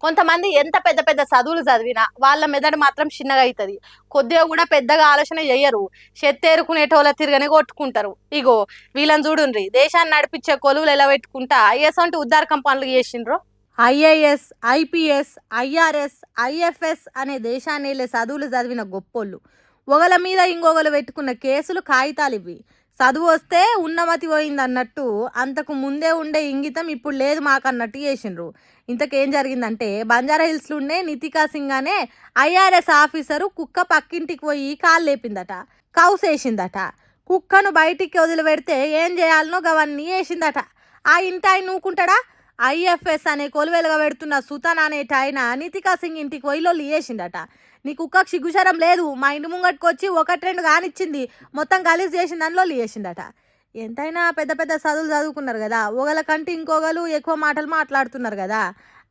కొంతమంది ఎంత పెద్ద పెద్ద చదువులు చదివినా వాళ్ళ మెదడు మాత్రం చిన్నగా అవుతుంది. కొద్దిగా కూడా పెద్దగా ఆలోచన చెయ్యరు. చెత్తేరుకునేటోళ్ళ తిరగనే కొట్టుకుంటారు. ఇగో వీళ్ళని చూడుండ్రి, దేశాన్ని నడిపించే కొలువులు ఎలా పెట్టుకుంటా ఎసంటి ఉద్దారకం పనులు చేసిండ్రో. ఐఏఎస్, ఐపీఎస్, ఐఆర్ఎస్, ఐఎఫ్ఎస్ అనే దేశాన్ని వెళ్ళే చదువులు చదివిన గొప్పోళ్ళు ఒకల మీద ఇంకొకరు పెట్టుకున్న కేసులు కాగితాలు ఇవి. చదువు వస్తే ఉన్నమతి పోయింది అన్నట్టు అంతకు ముందే ఉండే ఇంగితం ఇప్పుడు లేదు మాకన్నట్టు చేసిండ్రు. ఇంతకేం జరిగిందంటే బంజారా హిల్స్లో ఉండే నితికా సింగ్ అనే ఐఆర్ఎస్ ఆఫీసరు కుక్క పక్కింటికి పోయి కాలు లేపిందట, కౌసేసిందట. కుక్కను బయటికి వదిలిపెడితే ఏం చేయాలనో గవన్నీ వేసిందట. ఆ ఇంటి ఆయన నూకుంటాడా? ఐఎఫ్ఎస్ అనే కొలువెలుగా పెడుతున్న సుతన్ అనేట ఆయన నితికా సింగ్ ఇంటికి పోయిలో చేసిండట. నీ కుక్కకు సిగ్గుశరం లేదు, మా ఇంటి ముంగట్టుకు వచ్చి ఒకటి రెండు కానిచ్చింది, మొత్తం గలీజ్ చేసిన దానిలో చేసిండట. ఎంతైనా పెద్ద పెద్ద చదువులు చదువుకున్నారు కదా, ఒకళ్ళ కంటే ఇంకొకరు ఎక్కువ మాటలు మాట్లాడుతున్నారు కదా,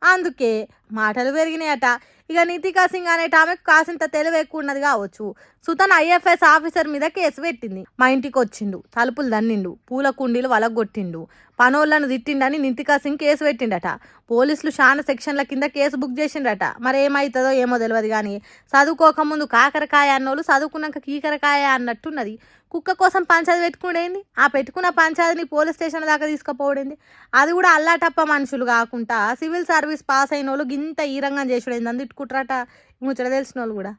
అందుకే మాటలు పెరిగినాయట. ఇక నితికా సింగ్ అనేట ఆమెకు కాసింత తెలివి ఎక్కువ ఉన్నది కావచ్చు. సుతన్ ఐఎఫ్ఎస్ ఆఫీసర్ మీద కేసు పెట్టింది. మా ఇంటికి వచ్చిండు, తలుపులు దన్నిండు, పూల కుండీలు వలగొట్టిండు, పనోళ్లను తిట్టిండని నితికా సింగ్ కేసు పెట్టిండట. పోలీసులు చాలా సెక్షన్ల కింద కేసు బుక్ చేసిండట. మరి ఏమవుతుందో ఏమో తెలియదు కానీ చదువుకోకముందు కాకరకాయ అన్నోళ్ళు చదువుకున్నాక కీకరకాయ అన్నట్టున్నది. కుక్క కోసం పంచాయతీ పెట్టుకునేది, ఆ పెట్టుకున్న పంచాయతీని పోలీస్ స్టేషన్ దాకా తీసుకుపోవడింది. అది కూడా అల్లాటప్ప మనుషులు కాకుండా సివిల్ సర్వీస్ పాస్ అయిన వాళ్ళు గింత ఈ రంగం చేసుడేందని తిట్టుకుంటారట. ముచ్చట తెలిసిన వాళ్ళు కూడా.